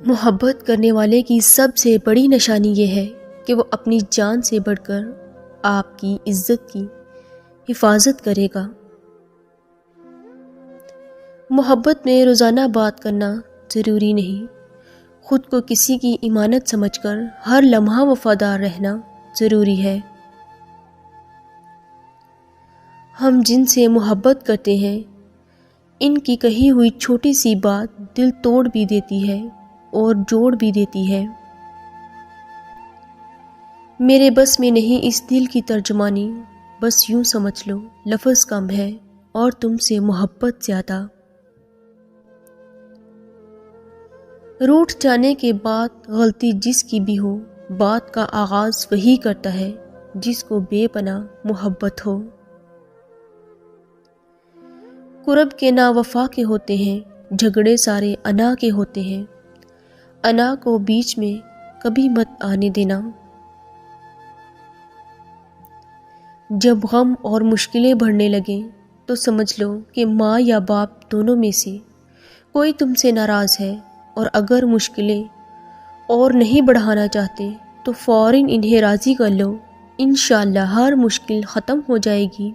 محبت کرنے والے کی سب سے بڑی نشانی یہ ہے کہ وہ اپنی جان سے بڑھ کر آپ کی عزت کی حفاظت کرے گا۔ محبت میں روزانہ بات کرنا ضروری نہیں، خود کو کسی کی امانت سمجھ کر ہر لمحہ وفادار رہنا ضروری ہے۔ ہم جن سے محبت کرتے ہیں ان کی کہی ہوئی چھوٹی سی بات دل توڑ بھی دیتی ہے اور جوڑ بھی دیتی ہے۔ میرے بس میں نہیں اس دل کی ترجمانی، بس یوں سمجھ لو لفظ کم ہے اور تم سے محبت زیادہ۔ روٹھ جانے کے بعد غلطی جس کی بھی ہو، بات کا آغاز وہی کرتا ہے جس کو بے پناہ محبت ہو۔ قرب کے نا وفا کے ہوتے ہیں، جھگڑے سارے انا کے ہوتے ہیں، انا کو بیچ میں کبھی مت آنے دینا۔ جب غم اور مشکلیں بڑھنے لگیں تو سمجھ لو کہ ماں یا باپ دونوں میں سے کوئی تم سے ناراض ہے، اور اگر مشکلیں اور نہیں بڑھانا چاہتے تو فوراً انہیں راضی کر لو، انشاءاللہ ہر مشکل ختم ہو جائے گی۔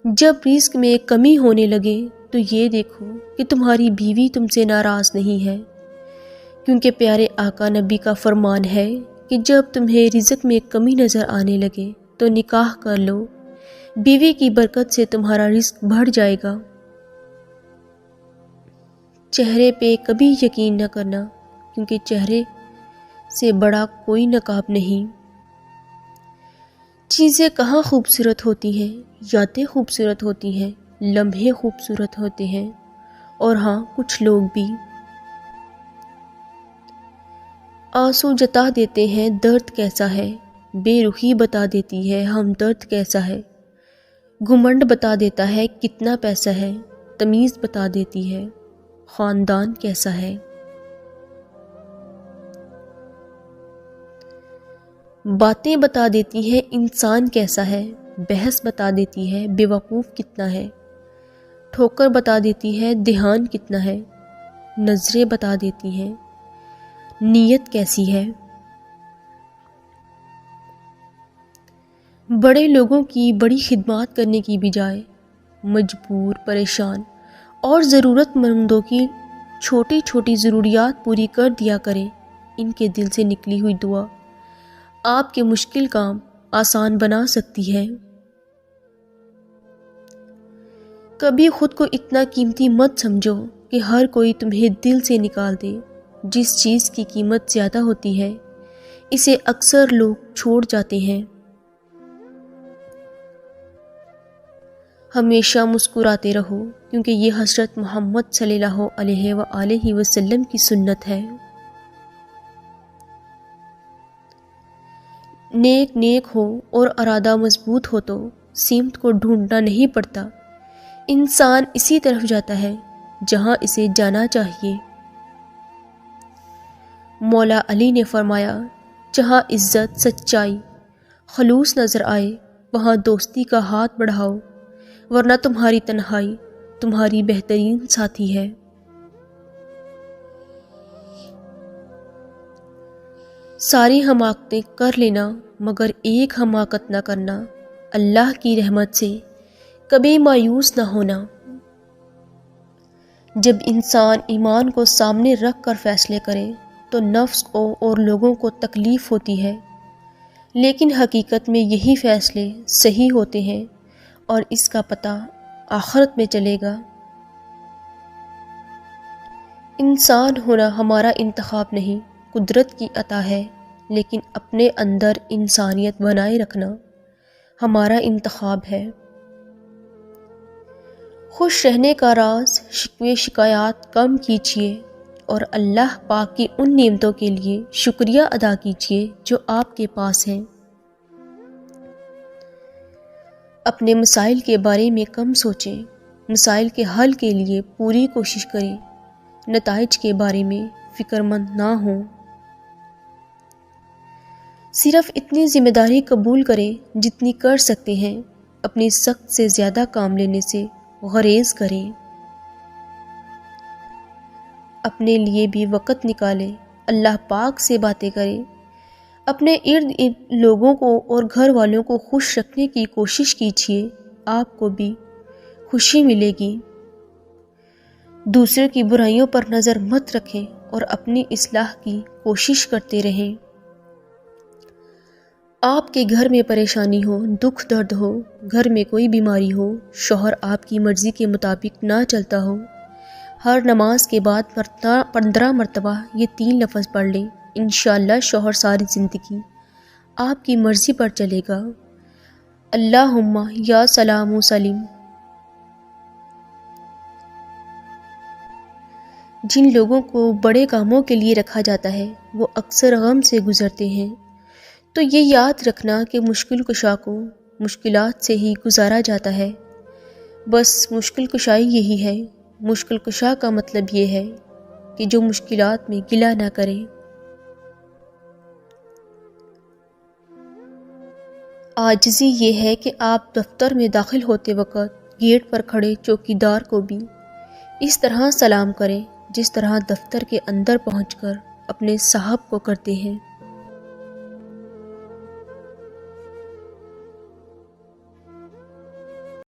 جب رزق میں کمی ہونے لگے تو یہ دیکھو کہ تمہاری بیوی تم سے ناراض نہیں ہے، کیونکہ پیارے آقا نبی کا فرمان ہے کہ جب تمہیں رزق میں کمی نظر آنے لگے تو نکاح کر لو، بیوی کی برکت سے تمہارا رزق بڑھ جائے گا۔ چہرے پہ کبھی یقین نہ کرنا، کیونکہ چہرے سے بڑا کوئی نقاب نہیں۔ چیزیں کہاں خوبصورت ہوتی ہیں، یادیں خوبصورت ہوتی ہیں، لمحے خوبصورت ہوتے ہیں، اور ہاں کچھ لوگ بھی۔ آنسو جتا دیتے ہیں درد کیسا ہے، بے رخی بتا دیتی ہے ہم درد کیسا ہے، گھمنڈ بتا دیتا ہے کتنا پیسہ ہے، تمیز بتا دیتی ہے خاندان کیسا ہے۔ باتیں بتا دیتی ہے انسان کیسا ہے، بحث بتا دیتی ہے بے وقوف کتنا ہے، ٹھوکر بتا دیتی ہے دھیان کتنا ہے، نظریں بتا دیتی ہیں نیت کیسی ہے۔ بڑے لوگوں کی بڑی خدمات کرنے کی بجائے مجبور، پریشان اور ضرورت مندوں کی چھوٹی چھوٹی ضروریات پوری کر دیا کریں۔ ان کے دل سے نکلی ہوئی دعا آپ کے مشکل کام آسان بنا سکتی ہے۔ کبھی خود کو اتنا قیمتی مت سمجھو کہ ہر کوئی تمہیں دل سے نکال دے۔ جس چیز کی قیمت زیادہ ہوتی ہے اسے اکثر لوگ چھوڑ جاتے ہیں۔ ہمیشہ مسکراتے رہو، کیونکہ یہ حضرت محمد صلی اللہ علیہ وآلہ وسلم کی سنت ہے۔ نیک نیک ہو اور ارادہ مضبوط ہو تو سمت کو ڈھونڈنا نہیں پڑتا، انسان اسی طرف جاتا ہے جہاں اسے جانا چاہیے۔ مولا علی نے فرمایا، جہاں عزت، سچائی، خلوص نظر آئے وہاں دوستی کا ہاتھ بڑھاؤ، ورنہ تمہاری تنہائی تمہاری بہترین ساتھی ہے۔ ساری حماقتیں کر لینا مگر ایک حماقت نہ کرنا، اللہ کی رحمت سے کبھی مایوس نہ ہونا۔ جب انسان ایمان کو سامنے رکھ کر فیصلے کرے تو نفس کو اور لوگوں کو تکلیف ہوتی ہے، لیکن حقیقت میں یہی فیصلے صحیح ہوتے ہیں اور اس کا پتہ آخرت میں چلے گا۔ انسان ہونا ہمارا انتخاب نہیں، قدرت کی عطا ہے، لیکن اپنے اندر انسانیت بنائے رکھنا ہمارا انتخاب ہے۔ خوش رہنے کا راز شکوے شکایات کم کیجیے اور اللہ پاک کی ان نعمتوں کے لیے شکریہ ادا کیجیے جو آپ کے پاس ہیں۔ اپنے مسائل کے بارے میں کم سوچیں، مسائل کے حل کے لیے پوری کوشش کریں، نتائج کے بارے میں فکر مند نہ ہوں۔ صرف اتنی ذمہ داری قبول کریں جتنی کر سکتے ہیں، اپنی سخت سے زیادہ کام لینے سے گریز کریں۔ اپنے لیے بھی وقت نکالیں، اللہ پاک سے باتیں کریں، اپنے ارد گرد لوگوں کو اور گھر والوں کو خوش رکھنے کی کوشش کیجیے، آپ کو بھی خوشی ملے گی۔ دوسرے کی برائیوں پر نظر مت رکھیں اور اپنی اصلاح کی کوشش کرتے رہیں۔ آپ کے گھر میں پریشانی ہو، دکھ درد ہو، گھر میں کوئی بیماری ہو، شوہر آپ کی مرضی کے مطابق نہ چلتا ہو، ہر نماز کے بعد 15 مرتبہ یہ 3 لفظ پڑھ لیں، انشاءاللہ شوہر ساری زندگی آپ کی مرضی پر چلے گا۔ اللہم یا سلام و سلیم۔ جن لوگوں کو بڑے کاموں کے لیے رکھا جاتا ہے وہ اکثر غم سے گزرتے ہیں، تو یہ یاد رکھنا کہ مشکل کشا کو مشکلات سے ہی گزارا جاتا ہے۔ بس مشکل کشائی یہی ہے، مشکل کشا کا مطلب یہ ہے کہ جو مشکلات میں گلہ نہ کرے۔ عاجزی یہ ہے کہ آپ دفتر میں داخل ہوتے وقت گیٹ پر کھڑے چوکیدار کو بھی اس طرح سلام کریں جس طرح دفتر کے اندر پہنچ کر اپنے صاحب کو کرتے ہیں۔